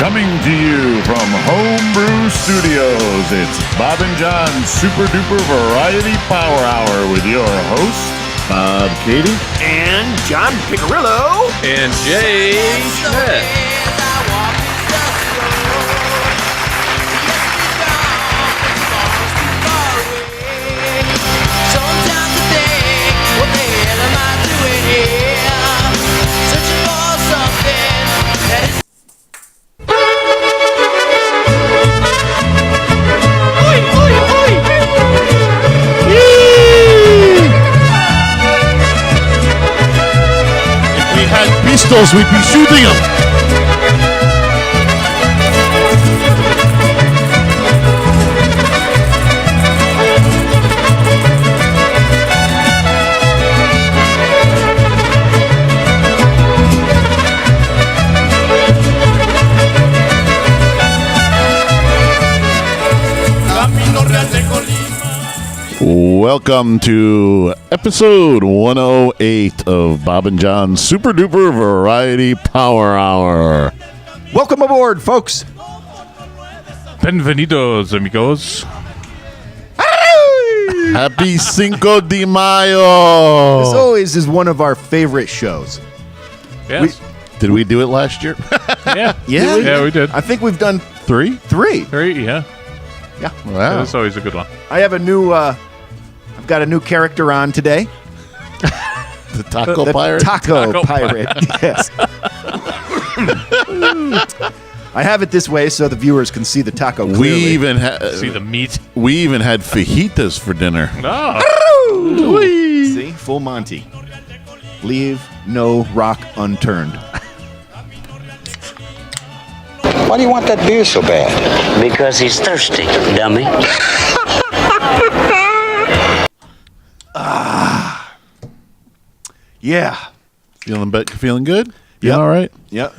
Coming to you from Homebrew Studios, it's Bob and John's Super Duper Variety Power Hour with your hosts, Bob Katie, and John Picarillo, and Jay Schmidt. Pistols, we'd be shooting them. Welcome to episode 108 of Bob and John's Super Duper Variety Power Hour. Welcome aboard, folks. Bienvenidos, amigos. Happy Cinco de Mayo. This always is one of our favorite shows. Yes. Did we do it last year? Yeah. Yeah, we did. I think we've done Three? three. Yeah. Yeah. Wow. That's always a good one. I have a new, I've got a new character on today. The Taco The Pirate? Taco Pirate. Yes. I have it this way so the viewers can see the taco clearly. We even See the meat. we even had fajitas for dinner. Oh. See? Full Monty. Leave no rock unturned. Why do you want that beer so bad? Because he's thirsty, dummy. Yeah. Feeling good? Yep. All right. Yep.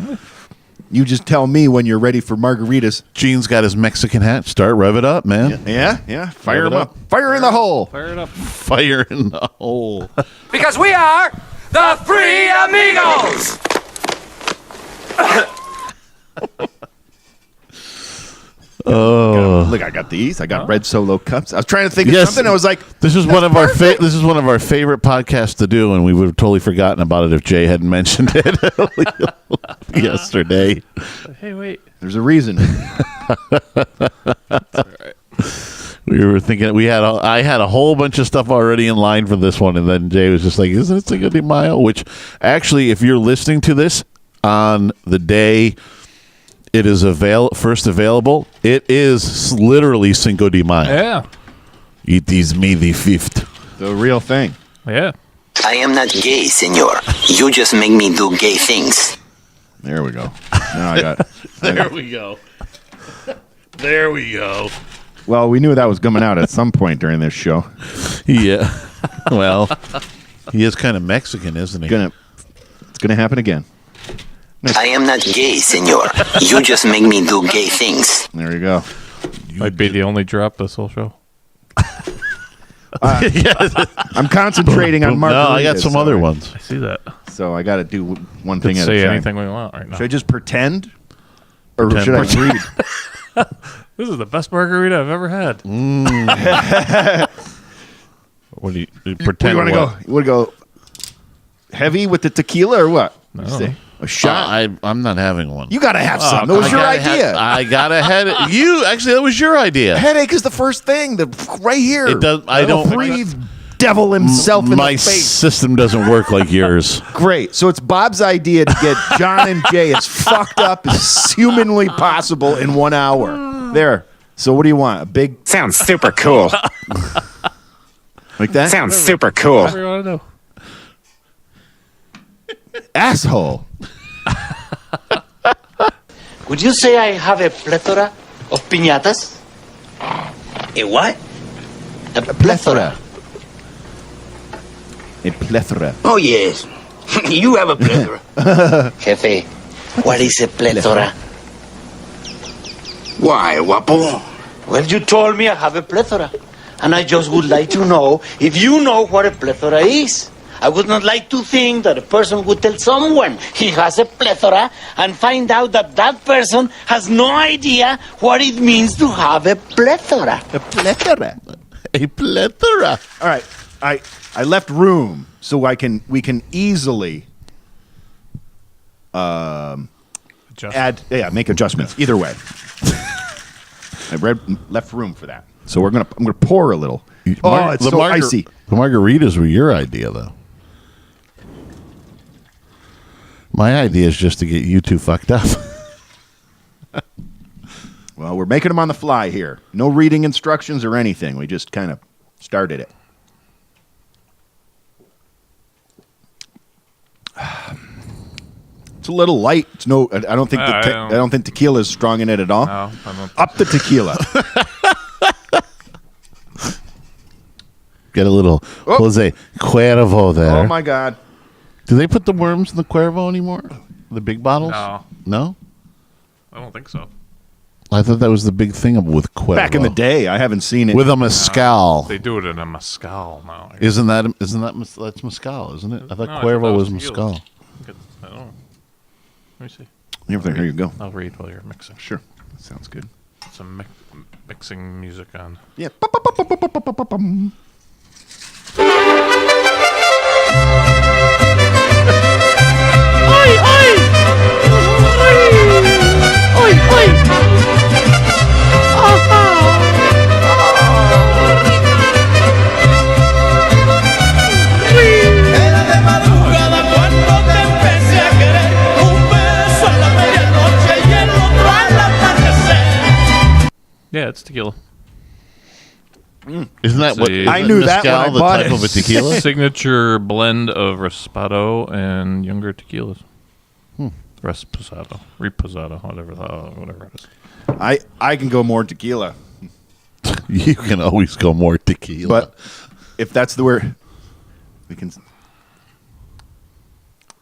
You just tell me when you're ready for margaritas. Gene's got his Mexican hat. Start, rev it up, man. Yeah. Fire Rev them it up. Fire in the hole. Fire it up. Fire in the hole. Because we are the Free Amigos! Oh, Look, I got these. I got red Solo cups. I was trying to think of something. I was like, this is one of our this is one of our favorite podcasts to do, and we would have totally forgotten about it if Jay hadn't mentioned it yesterday. Hey, wait. there's a reason. We were thinking I had a whole bunch of stuff already in line for this one, and then Jay was just like, "Isn't it Cinco de Mayo?" Which actually, if you're listening to this on the day it is first available, it is literally Cinco de Mayo. Yeah. It is May the 5th. The real thing. Yeah. I am not gay, senor. You just make me do gay things. There we go. Now I got. There we go. There we go. Well, we knew that was coming out at some point during this show. Yeah. Well, he is kind of Mexican, isn't he? It's gonna happen again. I am not gay, senor. You just make me do gay things. There you go. Might be the only drop this whole show. I'm concentrating on margaritas. No, I got some other ones. I see that. So I got to do one thing at a Say time. anything we want right now. Should I just pretend? Or Pretend. should I read? This is the best margarita I've ever had. What do you You pretend? want to go? You want to go heavy with the tequila or what? No. Say, a shot. I'm not having one. You got to have some. That was your idea. I got ahead. That was your idea. Headache is the first thing. Right here. It does. I don't breathe. Devil himself in My the face. system doesn't work like yours. Great. So it's Bob's idea to get John and Jay as fucked up as humanly possible in 1 hour. There. So what do you want? A big Sounds super cool. like that? Sounds super cool. Whatever you want to do. Asshole. Would you say I have a plethora of piñatas? A what? A plethora. A plethora. Oh, yes. You have a plethora. Jefe, what is a plethora? Why, guapo? Well, you told me I have a plethora. And I just would like to know if you know what a plethora is. I would not like to think that a person would tell someone he has a plethora and find out that that person has no idea what it means to have a plethora. A plethora. A plethora. All right. I left room so we can easily make adjustments either way. I left room for that. So I'm gonna pour a little. It's so icy. The margaritas were your idea, though. My idea is just to get you two fucked up. Well, we're making them on the fly here. No reading instructions or anything. We just kind of started it. It's a little light. It's no. I don't think. I don't think tequila is strong in it at all. No, I don't. Up the tequila. Get a little Jose Cuervo there. Oh my God! Do they put the worms in the Cuervo anymore? The big bottles? No? I don't think so. I thought that was the big thing with Cuervo. Back in the day, I haven't seen it with a mezcal. They do it in a mezcal now. Isn't that that's mezcal? Isn't it? I thought Cuervo was mezcal. I don't know. Let me see. Here you go. I'll read while you're mixing. Sure, that sounds good. Some mixing music on. Yeah. Yeah, it's tequila. Isn't that what I knew that when I the bought type it. of a tequila? Signature blend of Raspado and younger tequilas. Reposado, whatever it is. I can go more tequila, You can always go more tequila. but if that's the word, we can.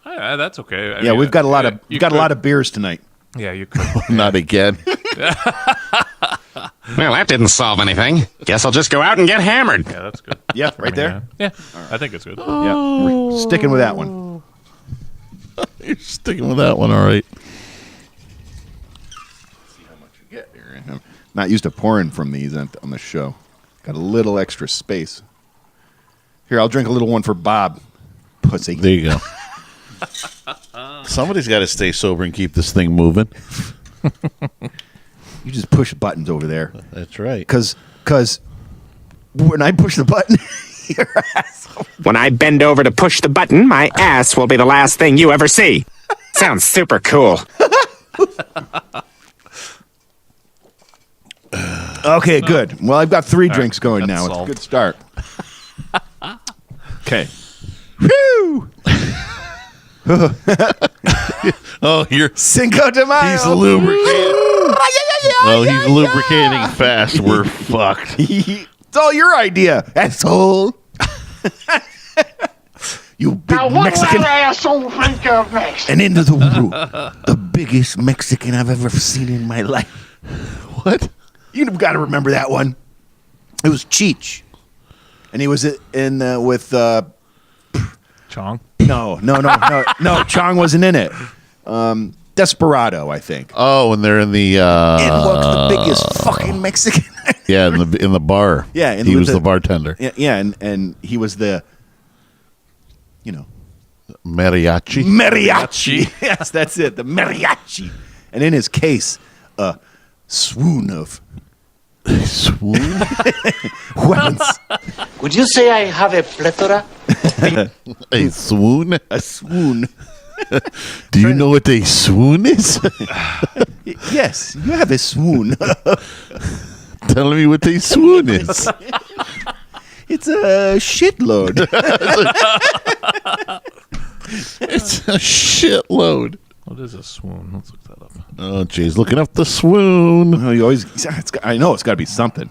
That's okay. Yeah, we've got a lot of beers tonight. Yeah, you could. Not again. Well, that didn't solve anything. Guess I'll just go out and get hammered. Yeah, that's good. Yeah, right there. Yeah, I think it's good. Yeah, we're sticking with that one. You're sticking with that one, all right. See how much you get here. I'm not used to pouring from these on the show. Got a little extra space. Here, I'll drink a little one for Bob. Pussy. There you go. Somebody's got to stay sober and keep this thing moving. You just push buttons over there. That's right. Because when I push the button, your ass. When I bend over to push the button, my ass will be the last thing you ever see. Sounds super cool. Okay, good. Well, I've got 3 drinks going now. It's a solved. good start. Okay. Whew! Oh, you're Cinco de Mayo. he's lubricating. Oh, he's lubricating fast. We're fucked. It's all your idea, asshole. You big Mexican. asshole think of next? And into the room, the biggest Mexican I've ever seen in my life. What? You've got to remember that one. It was Cheech, and he was in with Chong. no. Chong wasn't in it. Desperado, I think. Oh, and they're in the And look, the biggest fucking Mexican. yeah, in the bar. Yeah, he was the bartender. Yeah, and he was the, Mariachi. mariachi. Yes, that's it, the mariachi. And in his case, a swoon of Swoon. weapons. Would you say I have a plethora? A swoon. A swoon. Do you know what a swoon is? Yes, you have a swoon. Tell me what a swoon is. It's a shitload. It's a shitload. What is a swoon? Let's look that up. Oh, Jay's looking up the swoon. Oh, you always. I know it's got to be something.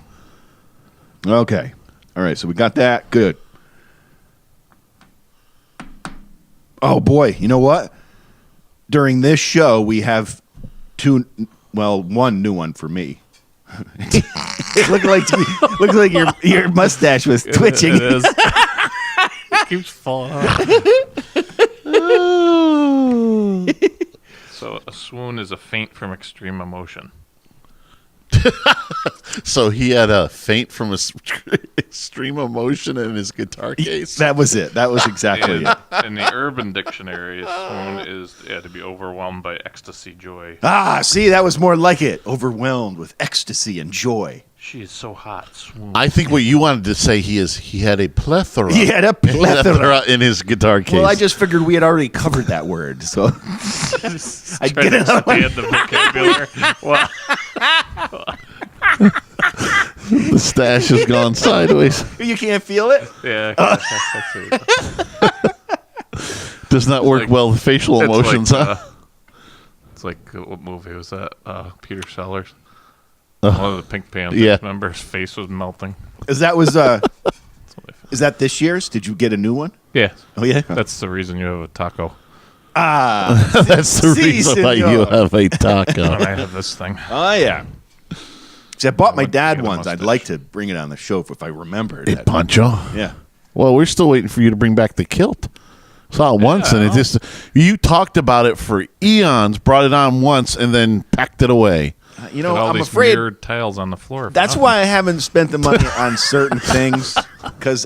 Okay. All right. So we got that. Good. Oh boy. You know what? During this show, we have one new one for me. It looked like your mustache was twitching. It is. keeps falling off. So a swoon is a faint from extreme emotion. So he had a faint from extreme emotion in his guitar case. That was it. That was exactly it. In the Urban Dictionary, a swoon is to be overwhelmed by ecstasy, joy. Ah, see, that was more like it. Overwhelmed with ecstasy and joy. She is so hot, swoon. I think what you wanted to say he had a plethora. He had a plethora in his guitar case. Well, I just figured we had already covered that word, so I get it. Expand the vocabulary. Wow. The stash has gone sideways. You can't feel it? Yeah. Does not work well with facial emotions, like, huh? It's like, what movie was that? Peter Sellers. One of the Pink Panthers. Yeah. Remember, his face was melting. Is that this year's? Did you get a new one? Yeah. Oh, yeah? That's the reason you have a taco. That's the reason why you have a taco. And I have this thing. Oh, yeah. See, I bought my dad get a ones. I'd mustache. like to bring it on the show if I remembered Hey, it. Pancho. Yeah. Well, we're still waiting for you to bring back the kilt. Saw it once, and it just you talked about it for eons, brought it on once, and then packed it away. You know, Got all I'm these afraid weird tiles on the floor. that's why I haven't spent the money on certain things, because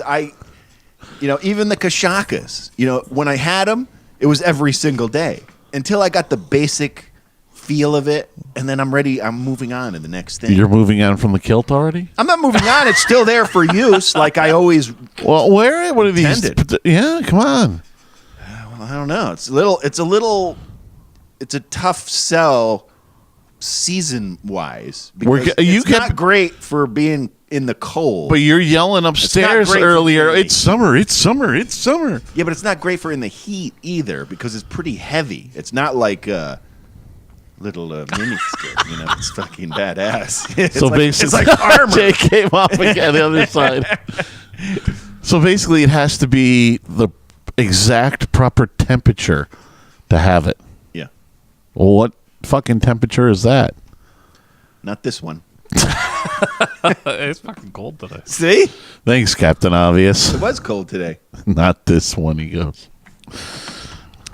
even the Kashakas, when I had them, it was every single day until I got the basic feel of it, and then I'm ready. I'm moving on to the next thing. You're moving on from the kilt already? I'm not moving on. It's still there for use, like I always. Well, wear it. What are these? Intended. Yeah, come on. I don't know. It's a tough sell season wise because it's not great for being in the cold. But you're yelling upstairs great for earlier. me. It's summer. It's summer. It's summer. Yeah, but it's not great for in the heat either because it's pretty heavy. It's not like a little mini skirt. It's fucking badass. It's So like, basically, it's like armor. Jay came off again the other side. So basically, it has to be the exact proper temperature to have it. Yeah, Well, what fucking temperature is that? not this one. It's fucking cold today. See, Thanks, Captain Obvious. it was cold today. Not this one, he goes.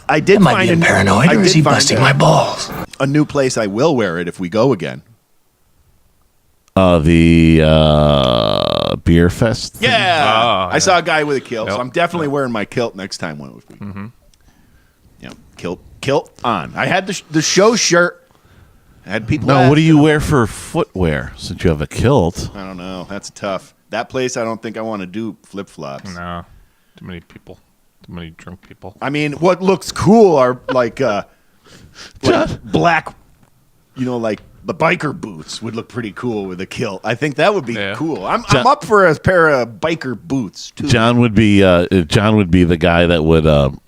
I did Am I find being paranoid, or is he busting my balls? a new place. I will wear it if we go again. The beer fest thing? Yeah, Oh, I saw a guy with a kilt, so Yep. I'm definitely wearing my kilt next time when we. Yeah, kilt on. I had the show shirt. I had people. No, what do ask, you wear for footwear since you have a kilt? I don't know. That's tough. That place, I don't think I want to do flip flops. No. Too many people. Too many drunk people. I mean, what looks cool are like black, like the biker boots would look pretty cool with a kilt. I think that would be cool. I'm up for a pair of biker boots too. John would be the guy that would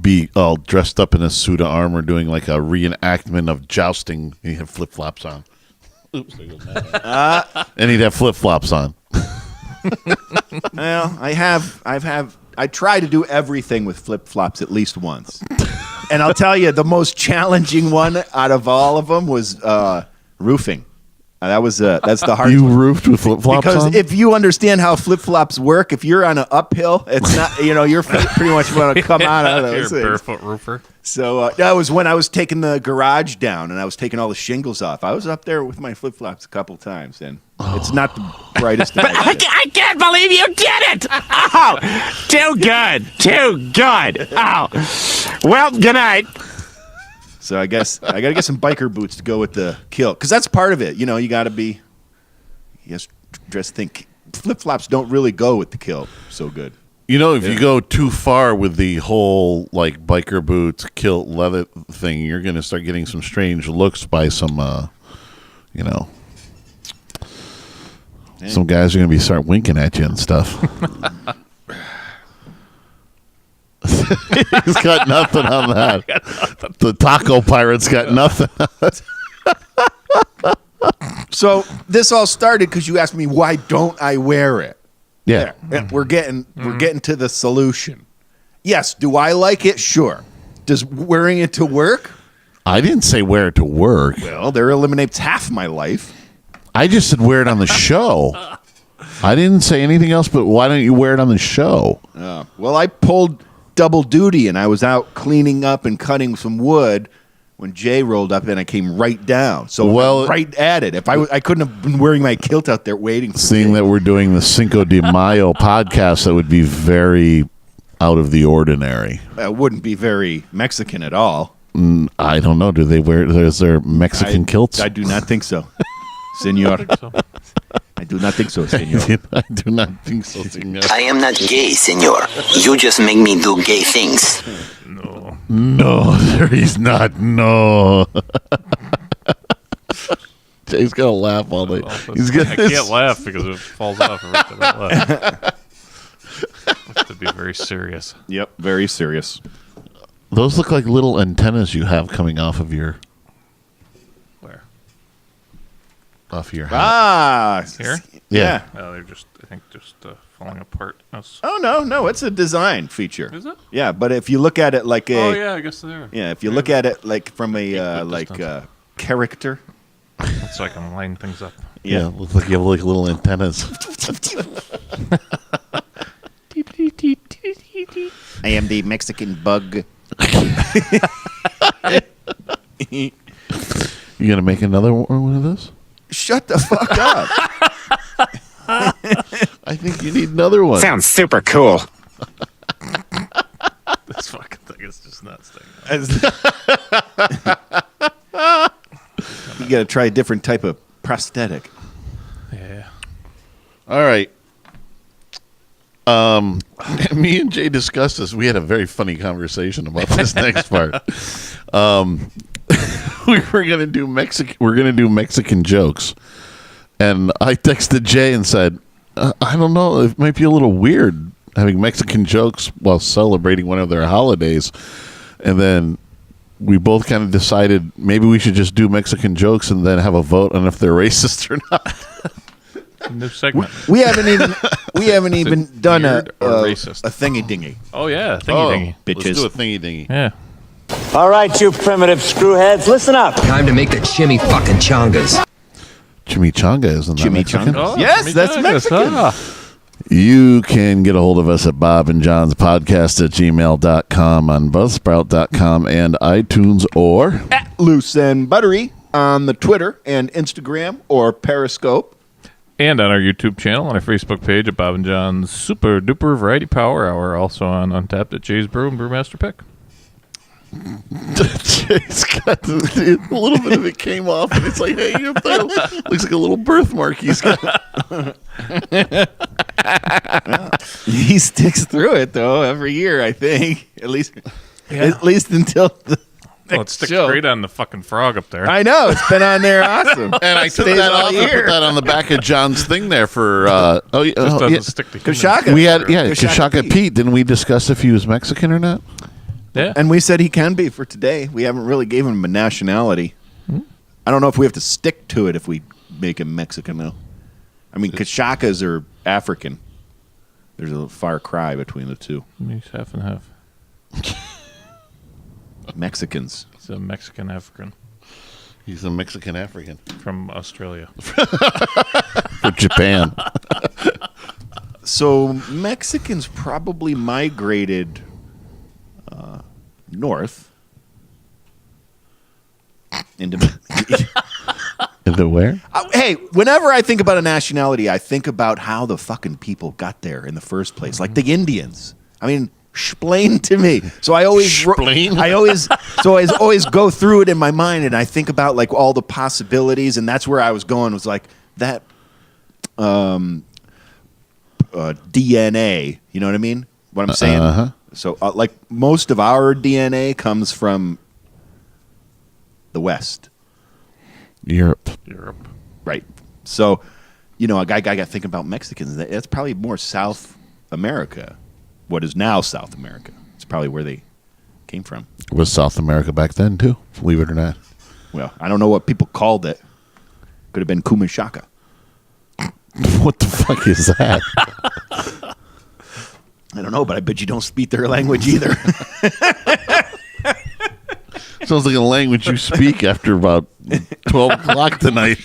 be all dressed up in a suit of armor doing like a reenactment of jousting. He'd have flip flops on. Oops, there goes that. And he'd have flip flops on. Well, I try to do everything with flip flops at least once. And I'll tell you, the most challenging one out of all of them was roofing. That's the hardest. You one. roofed with flip flops Because on? if you understand how flip flops work, if you're on an uphill, it's not your feet pretty much want to come out of You're those a things. barefoot roofer. So that was when I was taking the garage down and I was taking all the shingles off. I was up there with my flip flops a couple times, and it's not the brightest thing. I can't believe you did it! Oh, too good. Too good. Oh. Well, good night. So I guess I got to get some biker boots to go with the kilt because that's part of it. You got to be. Dress. Think flip flops don't really go with the kilt so good. If you go too far with the whole like biker boots, kilt, leather thing, you're going to start getting some strange looks by some, some guys are going to start winking at you and stuff. He's got nothing on that. The taco pirate's got nothing. So this all started because you asked me why don't I wear it. Yeah. There. And we're getting to the solution. Yes, do I like it? Sure. Does wearing it to work? I didn't say wear it to work. Well, there eliminates half my life. I just said wear it on the show. I didn't say anything else, but why don't you wear it on the show? Well, I pulled double duty, and I was out cleaning up and cutting some wood when Jay rolled up, and I came right down. So right at it. If I couldn't have been wearing my kilt out there waiting for Seeing Jay. that we're doing the Cinco de Mayo podcast, that would be very out of the ordinary. It wouldn't be very Mexican at all. I don't know. Do they wear? Is there Mexican kilts? I do not think so, senor. I do not think so, senor. I do not think so, senor. I am not gay, senor. You just make me do gay things. No, there he's not. No. Jay's gonna laugh all day. He's gonna. I can't laugh because it falls off every time I laugh. I have to be very serious. Yep, very serious. Those look like little antennas you have coming off of your Where? hat. Here? Yeah. No, they're just, I think, falling apart. Oh no, it's a design feature. Is it? Yeah, but if you look at it like a Oh, yeah, I guess they are. yeah, if you look at it like from a distance. character. So I can line things up. Yeah, looks like you have like little antennas. I am the Mexican bug. You gonna make another one of those? Shut the fuck up. I think you need another one. Sounds super cool. This fucking thing is just nuts. You got to try a different type of prosthetic. Yeah. All right. Me and Jay discussed this. We had a very funny conversation about this next part. We were gonna do Mexican jokes, and I texted Jay and said, "I don't know. It might be a little weird having Mexican jokes while celebrating one of their holidays." And then we both kind of decided maybe we should just do Mexican jokes and then have a vote on if they're racist or not. New segment. We haven't even done a weird or racist? thingy dingy. Oh, yeah. Thingy dingy. Bitches. Let's do a thingy dingy. Yeah. All right, you primitive screwheads, listen up. Time to make the chimmy fucking chongas. Chimichanga, isn't that Mexican? Chimichanga? Yes, that's Mexican. You can get a hold of us at bobandjohnspodcast@gmail.com, on buzzsprout.com, and iTunes, or At Loose and Buttery on the Twitter and Instagram or Periscope. And on our YouTube channel, on our Facebook page at Bob and John's Super Duper Variety Power Hour. Also on Untapped at Jay's Brew and Brewmaster Pick. Jay's got a little bit of it came off, and it's like, hey, up there. Looks like a little birthmark he's got. He sticks through it though every year, I think. At least until the Well, it sticks show. great on the fucking frog up there. I know it's been on there awesome. And I took Stays that all off and year. put that on the back of John's thing there for. Just doesn't stick to humans. Kashaka. We had Kashaka Kashaka Pete. Didn't we discuss if he was Mexican or not? Yeah. And we said he can be for today. We haven't really gave him a nationality. I don't know if we have to stick to it if we make him Mexican though. I mean, Kashakas are African. There's a far cry between the two. He's half and half. Mexicans. He's a Mexican African He's a Mexican African from Australia. for Japan. So Mexicans probably migrated north into. Into where? Hey, whenever I think about a nationality, I think about how the fucking people got there in the first place, like the Indians. I mean, explain to me. So I always, Explain? I always go through it in my mind, and I think about like all the possibilities, and that's where I was going. Was like that DNA. You know what I mean? What I'm saying. Uh-huh. So, like most of our DNA comes from the West. Europe. Right. So, a guy got thinking about Mexicans. That's probably more South America. What is now South America? It's probably where they came from. It was South America back then, too, believe it or not. Well, I don't know what people called it. Could have been Kumashaka. What the fuck is that? I don't know, but I bet you don't speak their language either. Sounds like a language you speak after about 12 o'clock tonight.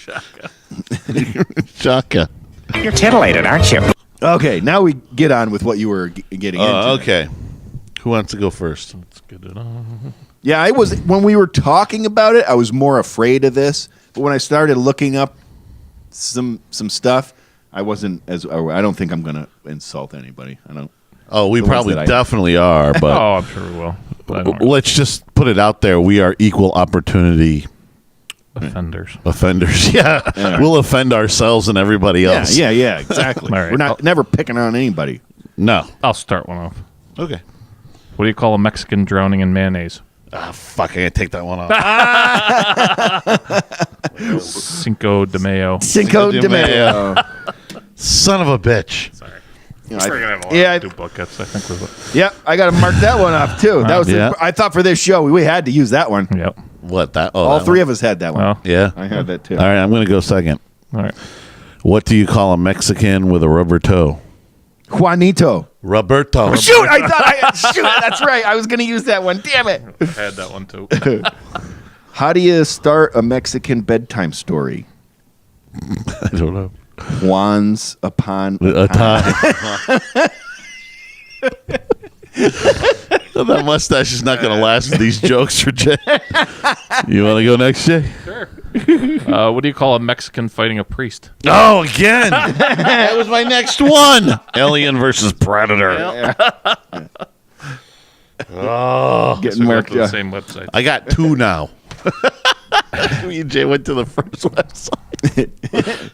Shaka. You're titillated, aren't you? Okay, now we get on with what you were getting into. Okay. Who wants to go first? Let's get it on. Yeah, I was when we were talking about it, I was more afraid of this. But when I started looking up some stuff, I wasn't as. I don't think I'm going to insult anybody. I don't. Oh, we The ones probably that I- definitely are, but Oh, I'm sure we will. But I don't let's just put it out there. We are equal opportunity offenders. offenders. Yeah. We'll offend ourselves and everybody else. Yeah, exactly. All right. We're not never picking on anybody. No. I'll start one off. Okay. What do you call a Mexican drowning in mayonnaise? Ah, fuck, I gotta take that one off. Cinco de Mayo. Cinco de Mayo. Son of a bitch. You know, We're gonna have a lot yeah, of duplicates, I think. Was yeah, I got to mark that one off too. That was. Yeah. I thought for this show we had to use that one. it. Yep. What that? Oh, All that three one. of us had that one. Well, Yeah. I had that too. All right, I'm gonna go second. all right. What do you call a Mexican with a rubber toe? Juanito. Roberto. Shoot! I thought. Shoot! That's right. I was going to use that one. Damn it! I had that one too. How do you start a Mexican bedtime story? I don't know. Juan's upon A time. That mustache is not going to last with these jokes for Jay. You want to go next, Jay? Sure. What do you call a Mexican fighting a priest? Oh, again. That was my next one. Alien versus Predator. Oh, getting So we went marked to the up. same website. I got two now. Me and Jay went to the first website.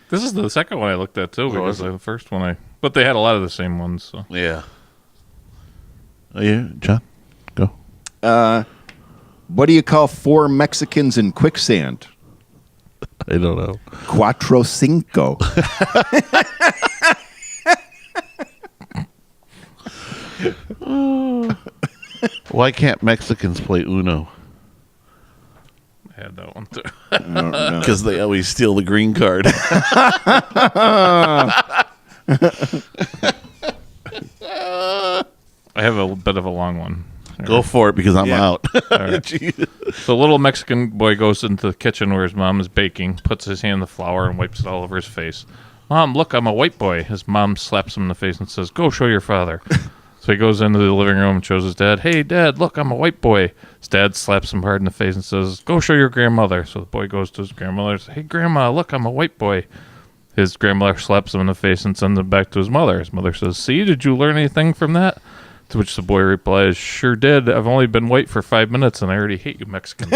This is the second one I looked at too, because the first one but they had a lot of the same ones. So. Yeah. Oh, yeah, John, go. What do you call 4 Mexicans in quicksand? I don't know. Cuatro cinco. Why can't Mexicans play Uno? I had that one too. Because they always steal the green card. I have a bit of a long one. Go for it because I'm out. So little Mexican boy goes into the kitchen where his mom is baking, puts his hand in the flour and wipes it all over his face. Mom, look, I'm a white boy. His mom slaps him in the face and says, go show your father. So he goes into the living room and shows his dad, hey, Dad, look, I'm a white boy. His dad slaps him hard in the face and says, go show your grandmother. So the boy goes to his grandmother and says, hey, Grandma, look, I'm a white boy. His grandmother slaps him in the face and sends him back to his mother. His mother says, see, did you learn anything from that? To which the boy replies, sure did. I've only been white for 5 minutes and I already hate you Mexicans.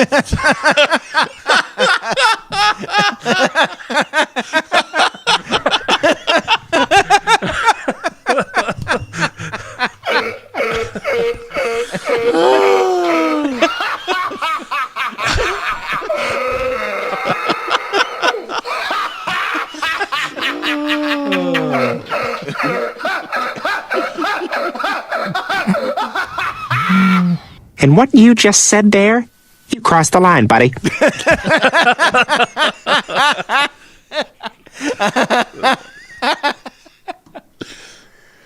And what you just said there, you crossed the line, buddy.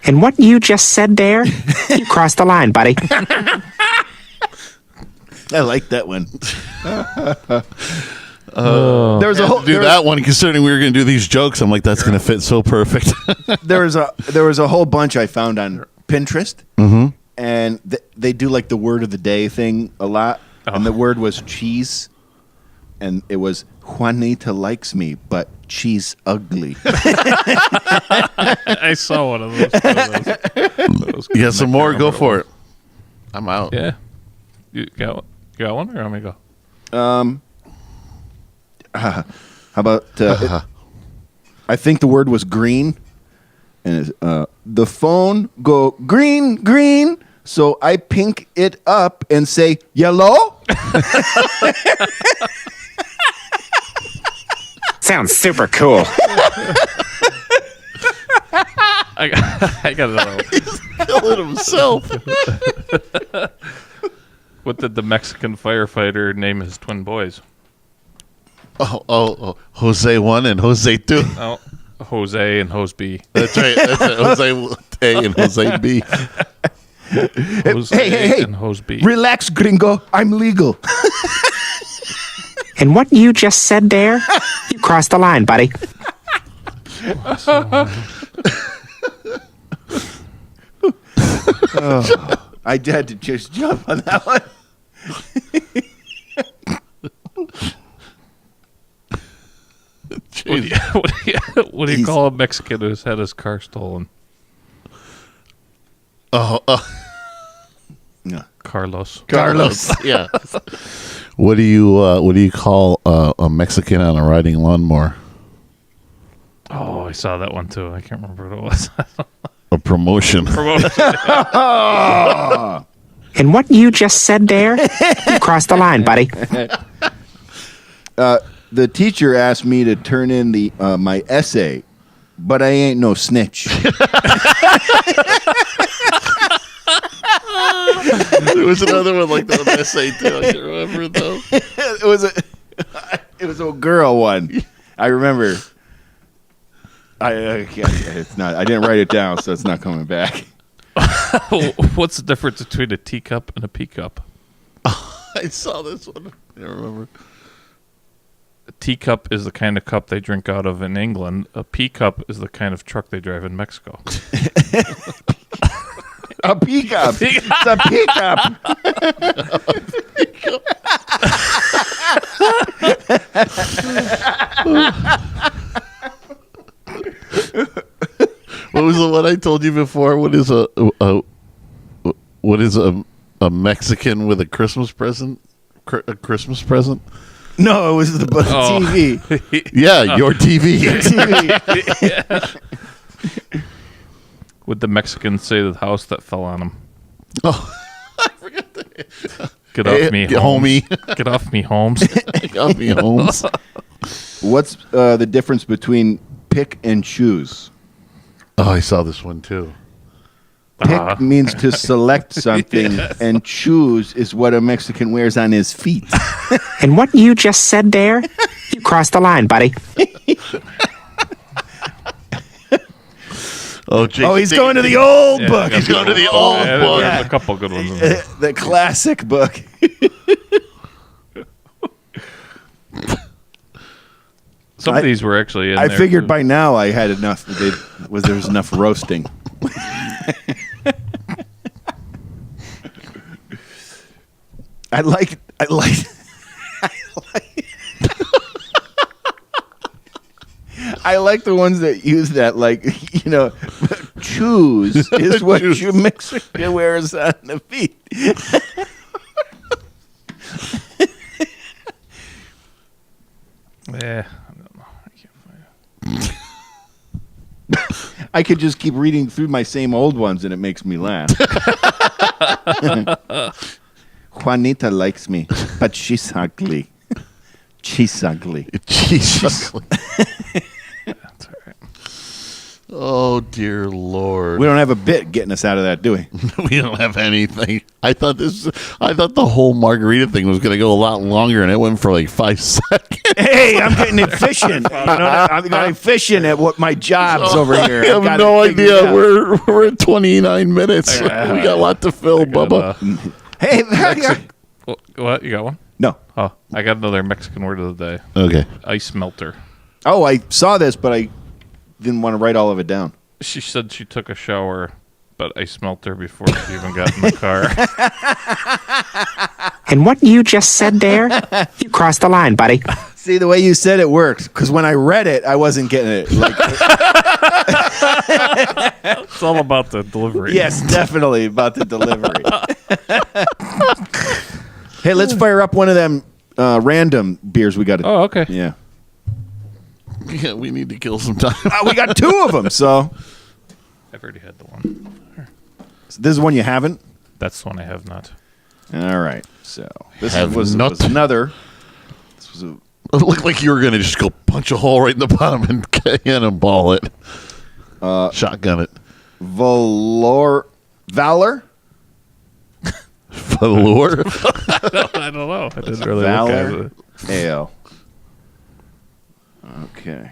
And what you just said there, you crossed the line, buddy. I like that one. There's a whole do that one considering we were going to do these jokes. I'm like, that's going to fit so perfect. There was a whole bunch I found on Pinterest, and they do like the word of the day thing a lot. And the word was cheese, and it was Juanita likes me, but she's ugly. I saw one of those. You got some more? Go for it. I'm out. Yeah. You got one, or let me go? How about I think the word was green, and the phone go green, green. So I pink it up and say yellow. Sounds super cool. I got another one. Killing himself. What did the Mexican firefighter name his twin boys? Oh, Jose 1 and Jose 2. Oh, Jose and Jose B. That's right. That's it. Jose A and Jose B. Jose Hey. and Jose B. Relax, gringo. I'm legal. And what you just said there, you crossed the line, buddy. I had to just jump on that one. What do you call a Mexican who's had his car stolen? Oh, No. Carlos. yeah. What do you call a Mexican on a riding lawnmower? Oh, I saw that one too. I can't remember what it was. A promotion. And what you just said there, you crossed the line, buddy. The teacher asked me to turn in the my essay, but I ain't no snitch. There was another one like that on the essay too. I can't remember it though. It was a girl one. I remember. I can't. It's not. I didn't write it down, so it's not coming back. What's the difference between a teacup and a pea cup? I saw this one. I don't remember. A teacup is the kind of cup they drink out of in England. A pea cup is the kind of truck they drive in Mexico. A pickup. It's a pickup. What was the one I told you before? What is a Mexican with a Christmas present? A Christmas present? No, it was the TV. Yeah, your TV. Would the Mexicans say to the house that fell on them? Oh, I forgot that. Get off me, homie. Get off me, Holmes. Get off me, Holmes. What's the difference between pick and choose? Oh, I saw this one too. Pick means to select something, and choose is what a Mexican wears on his feet. And what you just said there, you crossed the line, buddy. Oh, he's going to the old book. He's going to the old book. There's a couple good ones in there. The classic book. Some of these were actually in I there. figured by now I had enough. There was enough roasting. I like I like the ones that use that, like, choose is what you mix your wears on the feet. Yeah, I don't know. I can't find it. I could just keep reading through my same old ones and it makes me laugh. Juanita likes me, but she's ugly. She's ugly. Jesus. That's all right. Oh, dear Lord. We don't have a bit getting us out of that, do we? We don't have anything. I thought the whole margarita thing was going to go a lot longer, and it went for like 5 seconds. Hey, I'm getting efficient. I'm getting efficient at what my job's over here. I have no idea. We're at 29 minutes. We got a lot to fill, Bubba. Hey, What? You got one? No. Oh, I got another Mexican word of the day. Okay. Ice melter. Oh, I saw this, but I didn't want to write all of it down. She said she took a shower, but I smelt her before she even got in the car. And what you just said there, you crossed the line, buddy. See, the way you said it worked, because when I read it, I wasn't getting it. It's all about the delivery. Yes, definitely about the delivery. Hey, let's fire up one of them random beers we got. Oh, okay. Yeah. Yeah, we need to kill some time. We got 2 of them, so. I've already had the one. This is one you haven't? That's the one I have not. All right. So this Have was another. This was a. It looked like you were going to just go punch a hole right in the bottom and cannonball it. Shotgun it. Valor? Velour? I don't know. I didn't really Valor look at it. Ale. Okay.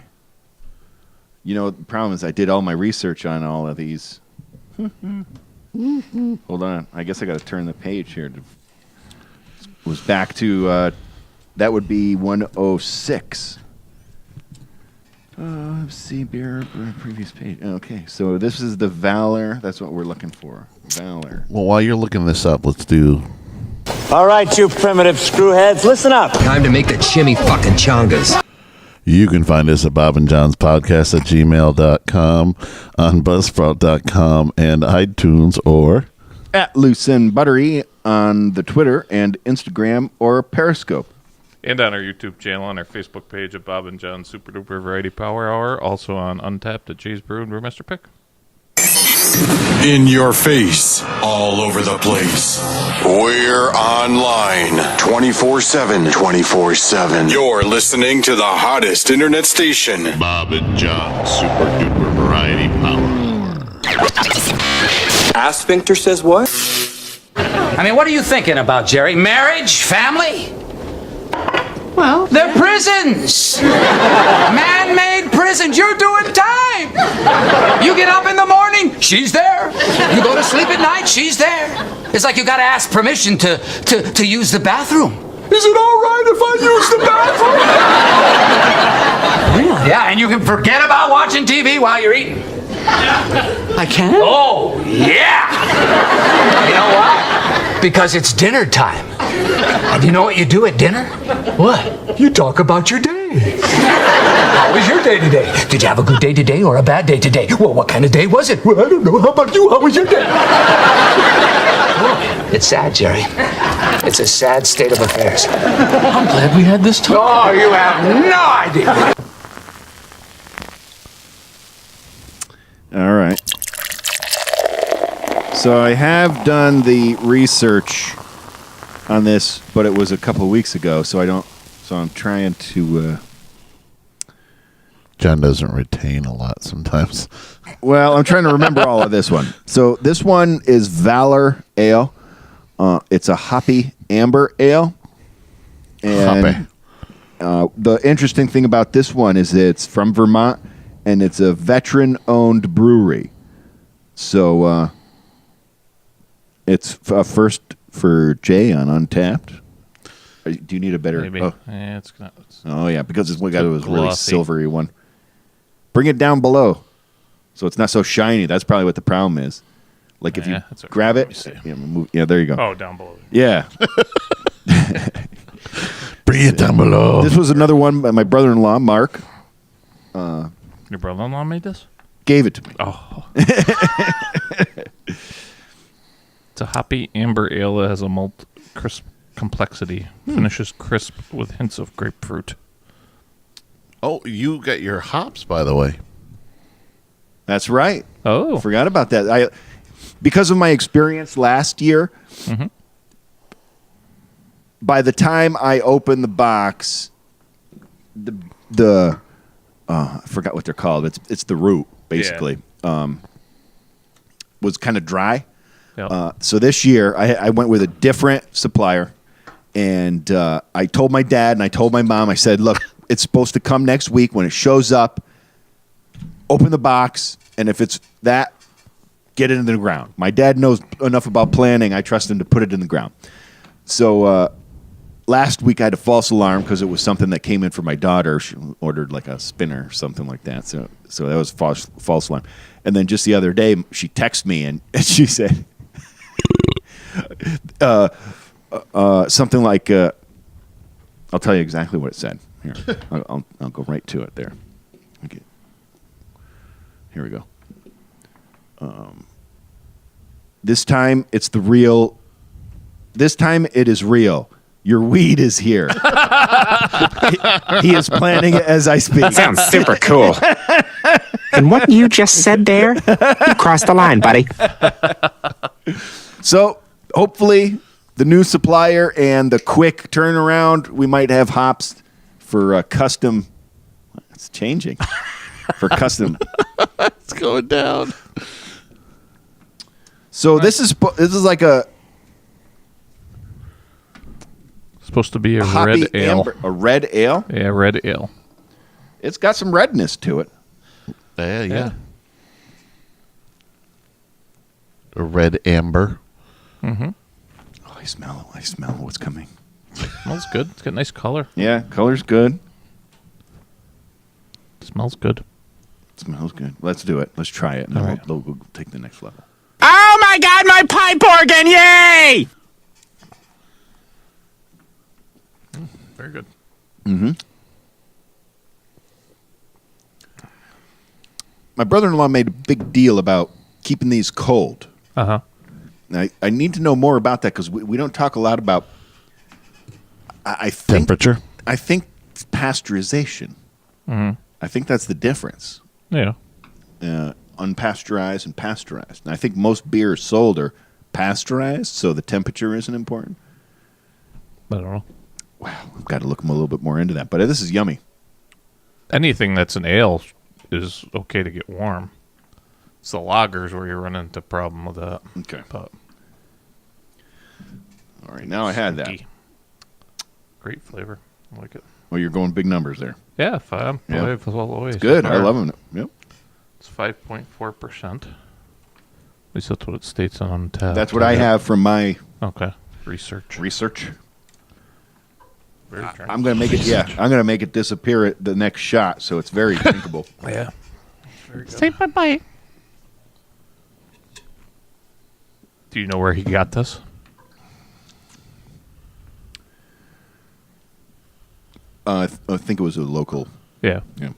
The problem is I did all my research on all of these. Hold on. I guess I got to turn the page here. It was back to, that would be 106. Let's see, beer, previous page. Okay, so this is the Valor. That's what we're looking for. Valor. Well, while you're looking this up, let's do. All right, you primitive screwheads, listen up. Time to make the chimmy fucking chongas. You can find us at Bob and John's Podcast at gmail.com, on Buzzsprout.com, and iTunes, or At Loose and Buttery on the Twitter and Instagram or Periscope. And on our YouTube channel, on our Facebook page at Bob and John's Super Duper Variety Power Hour. Also on Untapped at Jay's Brew and Brewmaster Pick. In your face, all over the place. We're online 24/7. 24/7. You're listening to the hottest internet station. Bob and John's Super Duper Variety Power Hour. Ass sphincter says what? I mean, what are you thinking about, Jerry? Marriage? Family? Well, they're prisons. Man-made prisons. You're doing time. You get up in the morning, she's there. You go to sleep at night, she's there. It's like you got to ask permission to use the bathroom. Is it all right if I use the bathroom? Really? Yeah, and you can forget about watching TV while you're eating. I can? Oh, yeah. You know why? Because it's dinner time. And you know what you do at dinner? What? You talk about your day. How was your day today? Did you have a good day today or a bad day today? Well, what kind of day was it? Well, I don't know. How about you? How was your day? It's sad, Jerry. It's a sad state of affairs. I'm glad we had this talk. Oh, you have no idea. All right. So I have done the research on this, but it was a couple of weeks ago, so I'm trying to John doesn't retain a lot sometimes. Well, I'm trying to remember all of this one. So this one is Valor Ale. It's a hoppy amber ale. And the interesting thing about this one is it's from Vermont, and it's a veteran-owned brewery. So it's first for Jay on Untapped. Do you need a better? Maybe. Oh, Yeah, it's not. yeah, because it's got it was really glossy. silvery one. Bring it down below, so it's not so shiny. That's probably what the problem is. Like if you that's okay. grab Let me it, see. yeah, there you go. Oh, down below. Yeah. Bring it down below. This was another one by my brother-in-law, Mark. Your brother-in-law made this? Gave it to me. Oh. It's a hoppy amber ale that has a malt crisp complexity. Finishes crisp with hints of grapefruit. Oh, you got your hops, by the way. That's right. Oh. Forgot about that. Because of my experience last year, by the time I opened the box, the I forgot what they're called. It's the root, basically. Was kind of dry. Yep. So this year, I went with a different supplier, and I told my dad and I told my mom, I said, look, it's supposed to come next week. When it shows up, open the box, and if it's that, get it in the ground. My dad knows enough about planning. I trust him to put it in the ground. So last week I had a false alarm because it was something that came in for my daughter. She ordered like a spinner or something like that. So that was false alarm. And then just the other day, she texted me and she said something like, I'll tell you exactly what it said. Here, I'll go right to it there. Okay. Here we go. This time it's the real. This time it is real. Your weed is here. He is planning it as I speak. Sounds super cool. And what you just said there, you crossed the line, buddy. So hopefully the new supplier and the quick turnaround, we might have hops for custom. It's changing. For custom. It's going down. So this is like a Supposed to be a hoppy red ale. amber, a red ale. Yeah, red ale. It's got some redness to it. Yeah. A red amber. Mm-hmm. Oh, I smell what's coming. Smells good. It's got nice color. Yeah, color's good. Smells good. It smells good. Let's do it. Let's try it, and then we'll take the next level. Oh my God, my pipe organ! Yay! Very good. Mm-hmm. My brother-in-law made a big deal about keeping these cold. Uh-huh. I need to know more about that because we don't talk a lot about I think, temperature. I think it's pasteurization. Mm-hmm. I think that's the difference. Yeah. Unpasteurized and pasteurized. And I think most beers sold are pasteurized, so the temperature isn't important. I don't know. Wow, I've got to look a little bit more into that. But this is yummy. Anything that's an ale is okay to get warm. It's the lagers where you run into a problem with that. Okay. But all right, now I had that. Great flavor. I like it. Well, you're going big numbers there. Yeah, 5 all the way. It's good. So I love them. Yep. It's 5.4%. At least that's what it states on tap. That's what I have from my research. I'm gonna make it. Yeah, I'm gonna make it disappear at the next shot, so it's very drinkable. Yeah. Very good. Say bye-bye. Do you know where he got this? I think it was a local. Yeah. Yeah.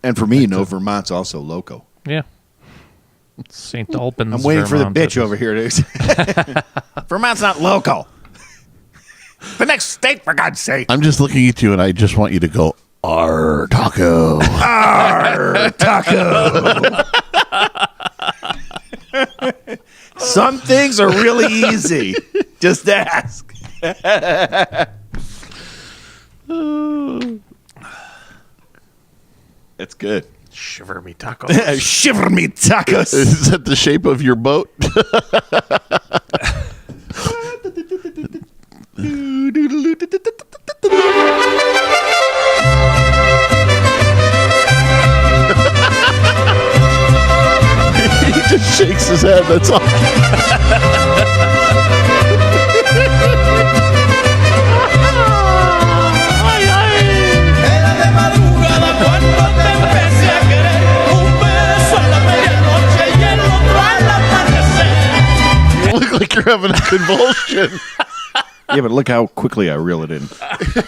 And for me, Vermont's also local. Yeah. It's St. Albans. I'm waiting Vermont. for the bitch over here to. Vermont's not local. The next state, for God's sake. I'm just looking at you, and I just want you to go, "Arr, taco." Arr, taco. Some things are really easy. Just ask. That's good. Shiver me tacos. Shiver me tacos. Is that the shape of your boat? He just shakes his head, that's all. You look like you're having a convulsion. Yeah, but look how quickly I reel it in.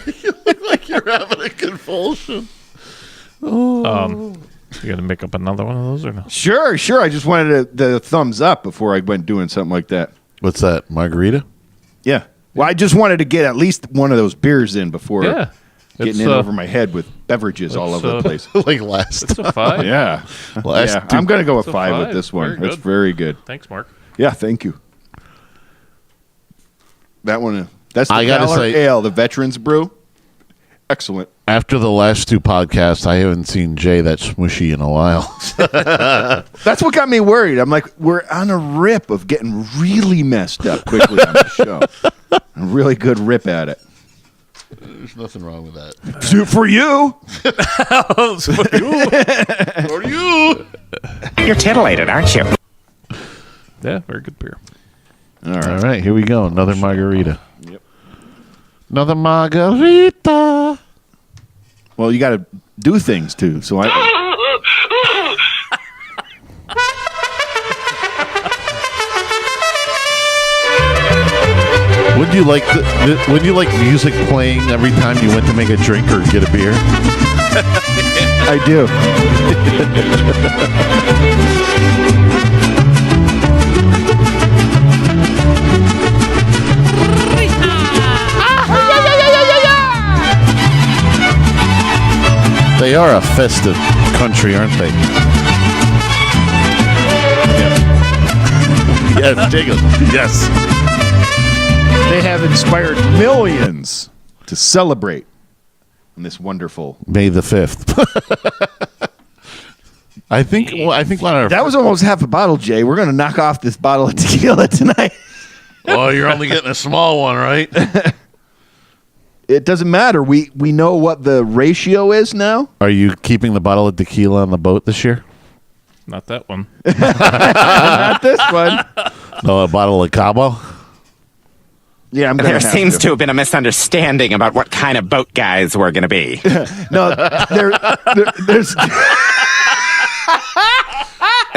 You look like you're having a convulsion. You got to make up another one of those or no? Sure. I just wanted the thumbs up before I went doing something like that. What's that, margarita? Yeah. Well, I just wanted to get at least one of those beers in before getting in over my head with beverages all over the place. Like last It's a 5. Yeah. I'm going to go with 5 with this one. That's very good. Thanks, Mark. Yeah, thank you. That one, that's the I gotta Valor say- Ale, the Veterans Brew. Excellent. After the last 2 podcasts, I haven't seen Jay that smushy in a while. That's what got me worried. I'm like, we're on a rip of getting really messed up quickly on the show. A really good rip at it. There's nothing wrong with that. For you. For you. You're titillated, aren't you? Yeah, very good beer. All All right, here we go. Another margarita. Yep. Another margarita. Well, you got to do things too. So I. Would you like music playing every time you went to make a drink or get a beer? I do. They are a festive country, aren't they? Yes, Jacob. Yes. They have inspired millions to celebrate in this wonderful May the 5th. I think one of That was almost half a bottle, Jay. We're going to knock off this bottle of tequila tonight. Oh, you're only getting a small one, right? It doesn't matter. We know what the ratio is now. Are you keeping the bottle of tequila on the boat this year? Not that one. Not this one. No, a bottle of Cabo? Yeah, I'm There seems to have been a misunderstanding about what kind of boat guys we're going to be. No, there's...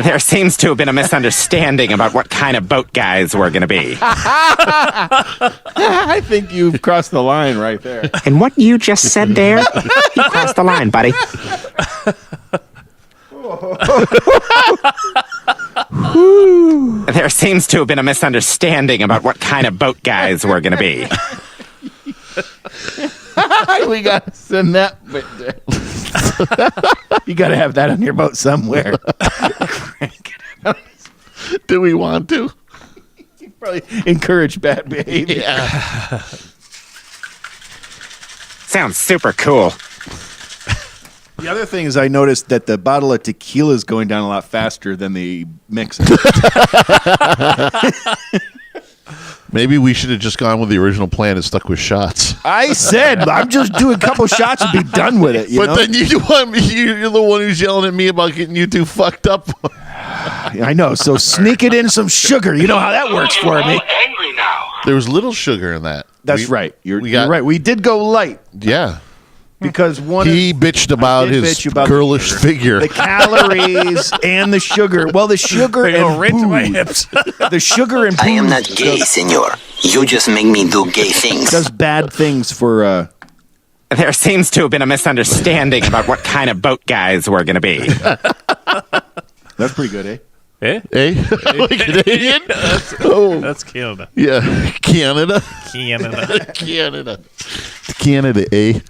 There seems to have been a misunderstanding about what kind of boat guys we're going to be. I think you've crossed the line right there. And what you just said there, you crossed the line, buddy. There seems to have been a misunderstanding about what kind of boat guys we're going to be. We got to send that bit there. You got to have that on your boat somewhere. Do we want to? You probably encourage bad behavior. Yeah. Sounds super cool. The other thing is I noticed that the bottle of tequila is going down a lot faster than the mix. Maybe we should have just gone with the original plan and stuck with shots. I said I'm just doing a couple shots and be done with it. But then you're the one who's yelling at me about getting you two fucked up. I know. So sneak it in some sugar. You know how that works for me. Angry now. There was little sugar in that. That's right. You're right. We did go light. Yeah. Because he bitched about his girlish figure, the calories and the sugar. Well, the sugar and right to my hips. The sugar and I am not gay, senor. You just make me do gay things. Does bad things for. There seems to have been a misunderstanding about what kind of boat guys we're going to be. That's pretty good, eh? Eh? Like Canadian? That's Canada. Yeah, Canada. Canada, eh?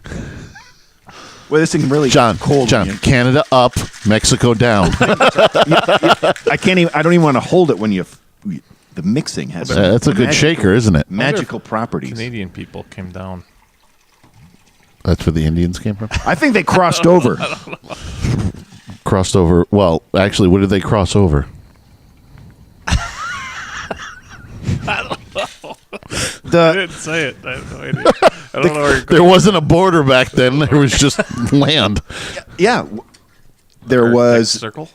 Well, this thing really cold. John, Canada up, Mexico down. I can't even. I don't even want to hold it when the mixing has. That's a good shaker, isn't it? Magical properties. Canadian people came down. That's where the Indians came from? I think they crossed over. Crossed over. Well, actually, what did they cross over? I don't know. I didn't say it. I have no idea. I don't know where you're going. There wasn't a border back then. There was just land. Yeah. There was circle?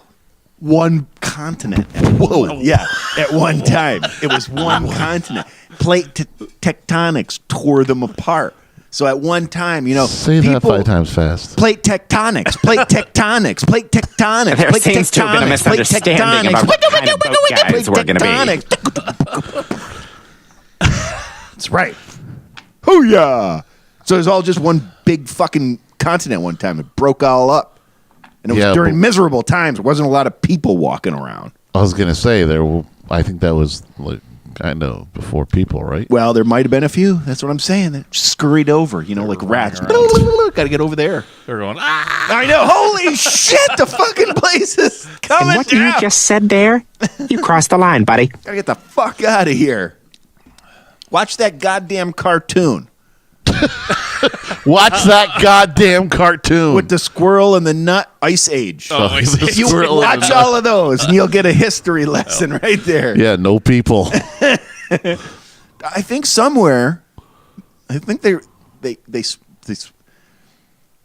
one continent. At one time. It was one continent. Plate tectonics tore them apart. So at one time, say that 5 times fast. Plate tectonics. There seems to have been a misunderstanding about what kind of boat guys we're going to be. That's right. Hoo-yah! So it was all just one big fucking continent one time. It broke all up. And it was during miserable times. There wasn't a lot of people walking around. I was going to say, I think that was kind of before people, right? Well, there might have been a few. That's what I'm saying. That scurried over, like rats. Got to get over there. They're going, ah! I know. Holy shit, the fucking place is coming And what down. you just said there, you crossed the line, buddy. Got to get the fuck out of here. Watch that goddamn cartoon. Watch that goddamn cartoon. With the squirrel and the nut, Ice Age. Oh, You watch all of those, and you'll get a history lesson right there. Yeah, no people. I think somewhere. I think they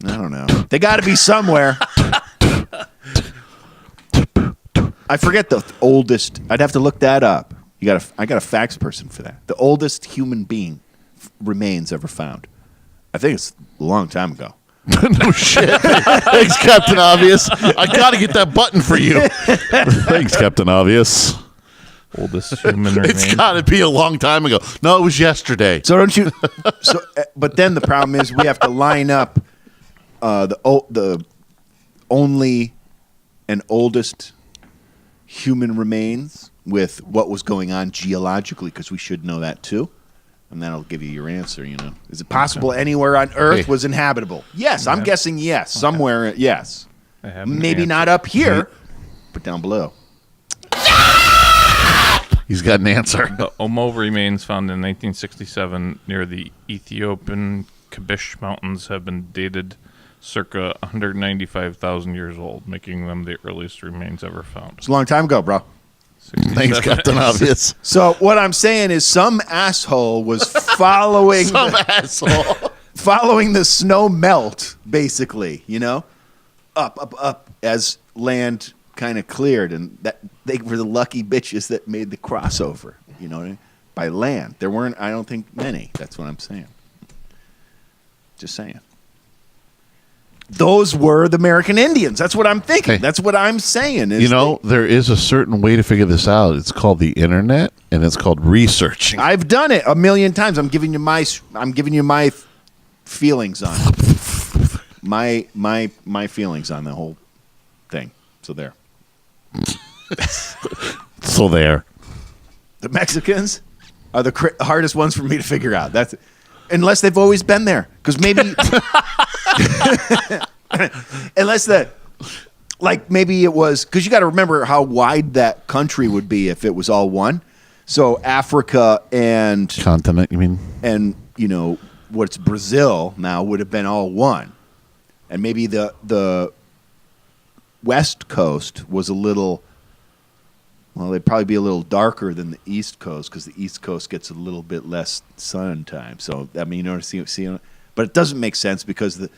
I don't know. They got to be somewhere. I forget the oldest. I'd have to look that up. I got a fax person for that. The oldest human being remains ever found. I think it's a long time ago. No shit. Thanks, Captain Obvious. I got to get that button for you. Thanks, Captain Obvious. Oldest human remains. It's got to be a long time ago. No, it was yesterday. So don't you? But then the problem is we have to line up the only and oldest human remains with what was going on geologically, because we should know that too. And that'll give you your answer, Is it possible anywhere on Earth was inhabitable? Yes, I'm guessing yes. Okay. Somewhere, yes. Maybe not up here, but down below. He's got an answer. The Omo remains found in 1967 near the Ethiopian Kabish Mountains have been dated circa 195,000 years old, making them the earliest remains ever found. It's a long time ago, bro. Thanks, Captain Obvious. So what I'm saying is some asshole was following following the snow melt, basically, up as land kind of cleared, and that they were the lucky bitches that made the crossover. You know what I mean? by land. There weren't, I don't think, many. That's what I'm saying. Just saying. Those were the American Indians. That's what I'm thinking. Hey. That's what I'm saying. There is a certain way to figure this out. It's called the internet, and it's called researching. I've done it a million times. I'm giving you my feelings on it. my feelings on the whole thing. So there. So there. The Mexicans are the hardest ones for me to figure out. That's unless they've always been there, because maybe maybe it was, because you got to remember how wide that country would be if it was all one. So Africa and continent, you mean? And what's Brazil now would have been all one, and maybe the West Coast was a little. Well, they'd probably be a little darker than the East Coast, because the East Coast gets a little bit less sun time. So, I mean, see, but it doesn't make sense because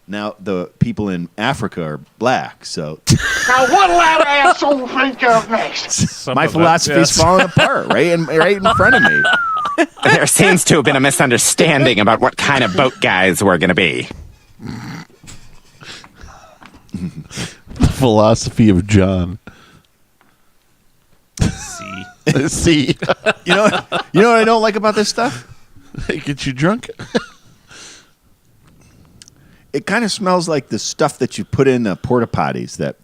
now the people in Africa are black. So now what'll that asshole think of next? My philosophy's falling apart right in front of me. There seems to have been a misunderstanding about what kind of boat guys we're going to be. The philosophy of John. See. You know what I don't like about this stuff? It gets you drunk. It kind of smells like the stuff that you put in porta potties. That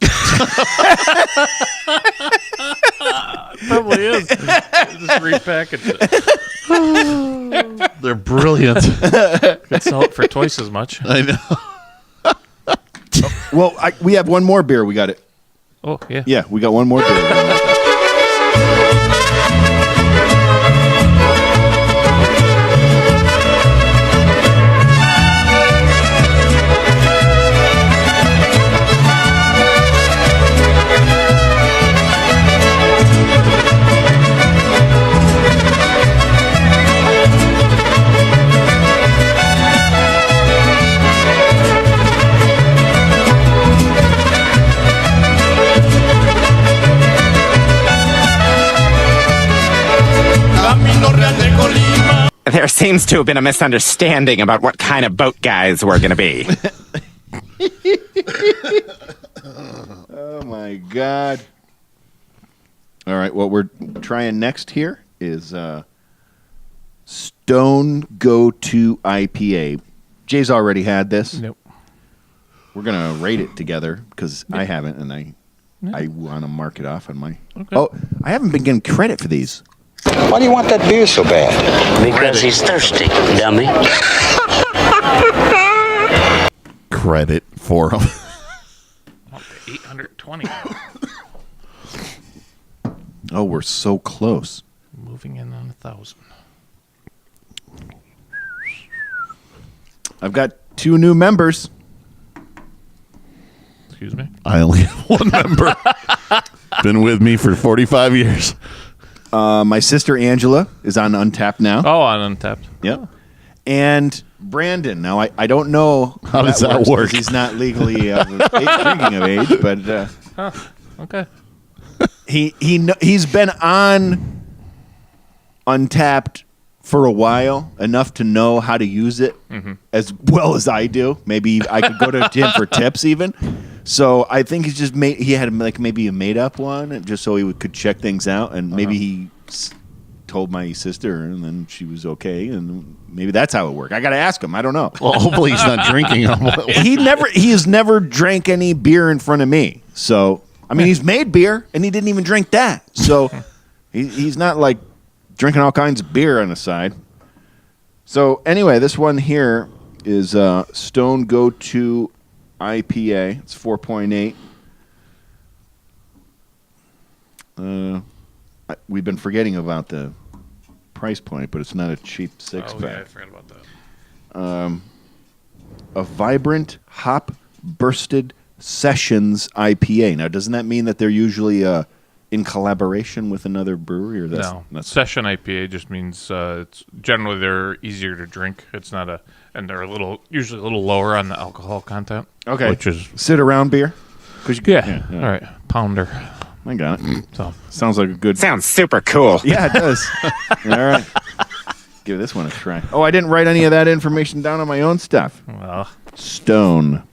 probably is. Just repackage it. They're brilliant. Could sell it for twice as much. I know. Well, we have one more beer. We got it. Oh yeah. Yeah, we got one more beer. There seems to have been a misunderstanding about what kind of boat guys we're going to be. Oh, my God. All right, what we're trying next here is Stone Go-To IPA. Jay's already had this. Nope. We're going to rate it together because I haven't, and I want to mark it off on my... Okay. Oh, I haven't been getting credit for these. Why do you want that beer so bad? Because he's thirsty, dummy. Credit for them. 820. Oh, we're so close. Moving in on 1,000. I've got 2 new members. Excuse me? I only have one member. Been with me for 45 years. My sister Angela is on Untapped now. Oh, on Untapped. Yep. And Brandon. Now, I don't know how does that works, work. 'cause he's not legally drinking of age, but okay. He's been on Untapped for a while, enough to know how to use it as well as I do. Maybe I could go to him for tips even. So I think he's just he had maybe a made up one just so he could check things out, and maybe he told my sister, and then she was okay, and maybe that's how it worked. I got to ask him. I don't know. Well, hopefully he's not drinking them. He has never drank any beer in front of me. So I mean, he's made beer, and he didn't even drink that. So he's not like drinking all kinds of beer on the side. So anyway, this one here is Stone Go-To IPA. It's 4.8. We've been forgetting about the price point, but it's not a cheap 6-pack. Oh, yeah, I forgot about that. A vibrant hop bursted sessions IPA. Now, doesn't that mean that they're usually in collaboration with another brewery? Or No. Session IPA just means it's generally they're easier to drink. It's not and they're usually a little lower on the alcohol content. Okay. Which is sit around beer. Yeah. All right. Pounder. I got it. So Sounds like a good... Sounds super cool. Yeah, it does. All right. Give this one a try. Oh, I didn't write any of that information down on my own stuff. well, Stone.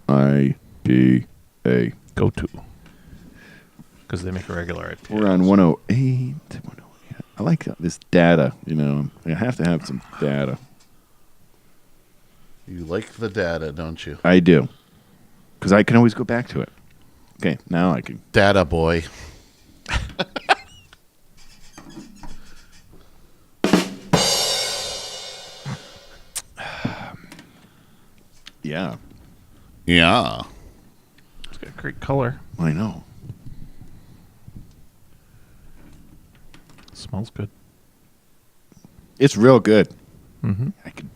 IPA. go to because they make a regular IPA. We're on 108. I like this data. I have to have some data. You like the data, don't you? I do. Because I can always go back to it. Okay, now I can. Data boy. Yeah. Yeah. It's got great color. I know. Smells good. It's real good. Mm-hmm. I could.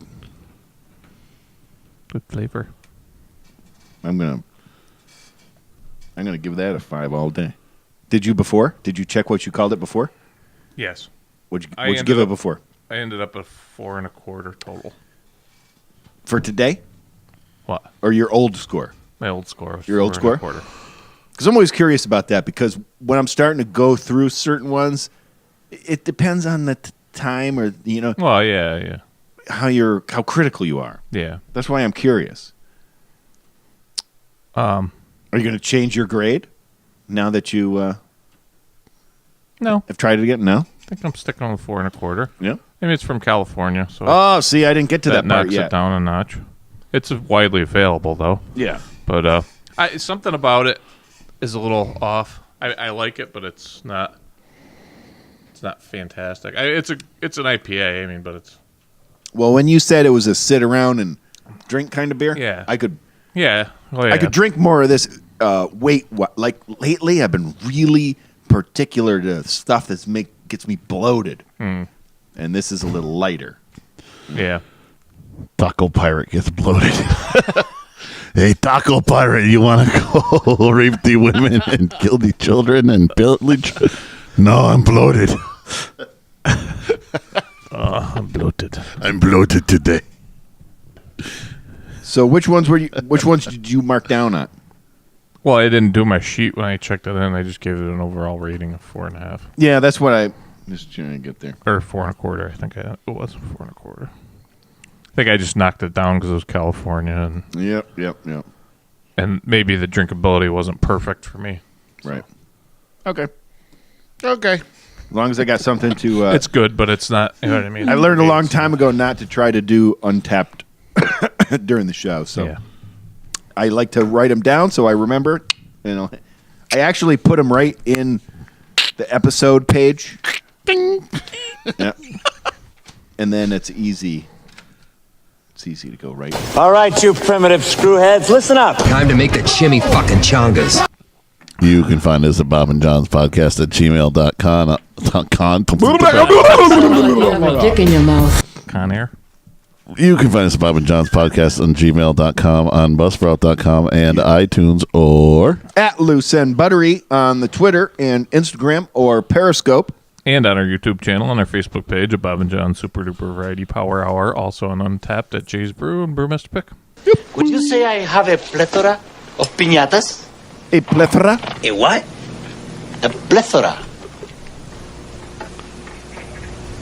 Good flavor. I'm gonna give that a 5 all day. Did you before? Did you check what you called it before? Yes. What'd you give it before? I ended up at 4 1/4 total. For today? What? Or your old score? My old score. Was Your old 4 score? 1/4. Because I'm always curious about that, because when I'm starting to go through certain ones, it depends on the time or Well, yeah. how critical you are. Yeah. That's why I'm curious. Are you going to change your grade now that you No. have tried it again? No? I think I'm sticking with 4 1/4. Yeah. Maybe it's from California, so Oh, see, I didn't get to that part knocks yet. it down a notch. It's widely available though. Yeah. But something about it is a little off. I like it, but it's not. It's not fantastic. It's an IPA. I mean, but it's. Well, when you said it was a sit around and drink kind of beer, Yeah. I could. Yeah. Well, yeah. I could drink more of this. Like lately, I've been really particular to stuff that gets me bloated, and this is a little lighter. Yeah. Taco Pirate gets bloated. Hey, Taco Pirate, you want to go rape the women and kill the children and pillage? No, I'm bloated. I'm bloated. I'm bloated today. So which ones did you mark down on? Well, I didn't do my sheet when I checked it in. I just gave it an overall rating of 4 1/2. Yeah, that's what I just trying to get there. Or 4 1/4. I think it was 4 1/4. I think I just knocked it down because it was California, and Yep. and maybe the drinkability wasn't perfect for me. Right. Okay. Okay. As long as I got something to. It's good, but it's not. You know what I mean? I learned a long time ago not to try to do Untapped during the show, so Yeah. I like to write them down so I remember. I actually put them right in the episode page. Ding. Yeah. And then it's easy. It's easy to go right. All right, you primitive screwheads, listen up. Time to make the chimmy fucking chongas. You can find us at Bob and John's Podcast at gmail.com. Dick in your mouth. Con Air. You can find us at Bob and John's Podcast on gmail.com, on buzzsprout.com, and iTunes, or At Loose and Buttery on the Twitter and Instagram or Periscope. And on our YouTube channel, on our Facebook page at Bob and John Super Duper Variety Power Hour. Also on Untapped at Jay's Brew and Brewmaster Pick. Would you say I have a plethora of piñatas? A plethora? A what? A plethora.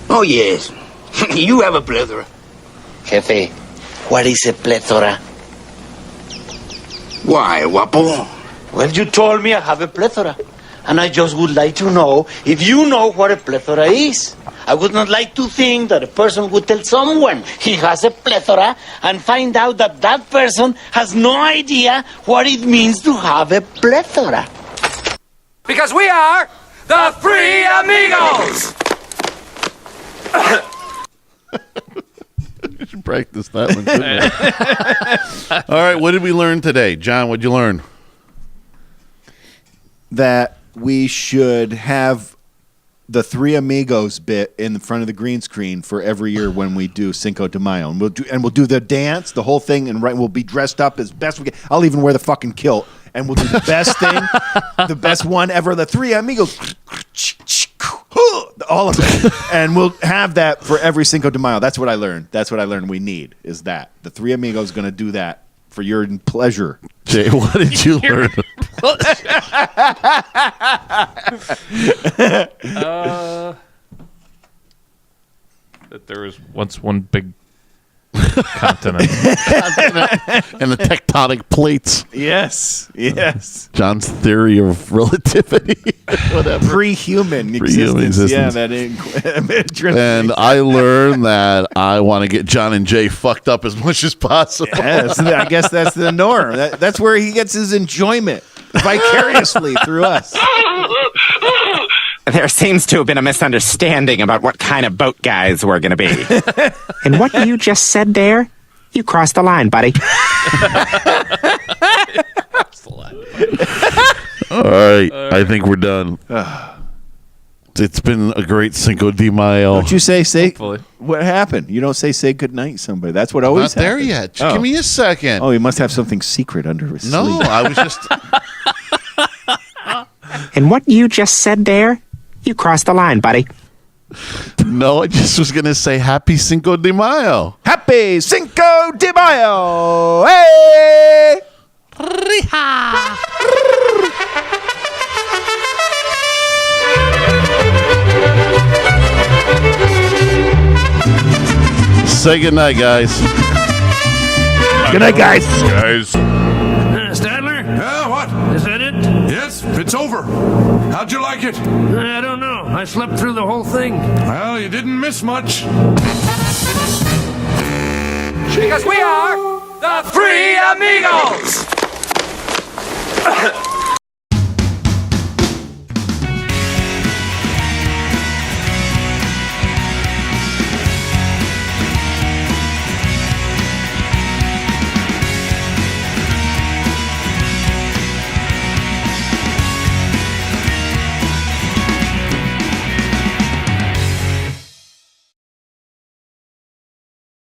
Oh, yes. You have a plethora. Jefe, what is a plethora? Why, guapo? Well, you told me I have a plethora. And I just would like to know if you know what a plethora is. I would not like to think that a person would tell someone he has a plethora and find out that that person has no idea what it means to have a plethora. Because we are the Three Amigos! you should practice that one. Couldn't you? All right, what did we learn today? John, what'd you learn? That we should have the Three Amigos bit in the front of the green screen for every year when we do Cinco de Mayo, and we'll do the dance, the whole thing, and we'll be dressed up as best we can. I'll even wear the fucking kilt, and we'll do the best thing, the best one ever, the Three Amigos, all of it, and we'll have that for every Cinco de Mayo. That's what I learned. That's what I learned. We need is that the Three Amigos going to do that for your pleasure. Jay, what did you learn? That there was once one big continent. And the tectonic plates. Yes. John's theory of relativity. Whatever. Pre-human Pre-human existence. Yeah, existence. And I learned that I want to get John and Jay fucked up as much as possible. Yes, I guess that's the norm. That's where he gets his enjoyment vicariously through us. There seems to have been a misunderstanding about what kind of boat guys we're going to be. And what you just said there, you crossed the line, buddy. All right. I think we're done. It's been a great Cinco de Mayo. Don't you say what happened? You don't say goodnight to somebody. That's what always Not there happens. yet. Give me a second. Oh, he must have something secret under his No, sleeve. I was just... And what you just said there, you crossed the line, buddy. No, I just was going to say Happy Cinco de Mayo. Happy Cinco de Mayo! Hey! Say goodnight, guys. Good night, guys. Stadler? Yeah, what? Is that it? Yes, it's over. How'd you like it? I don't know. I slept through the whole thing. Well, you didn't miss much. Because we are the Three Amigos.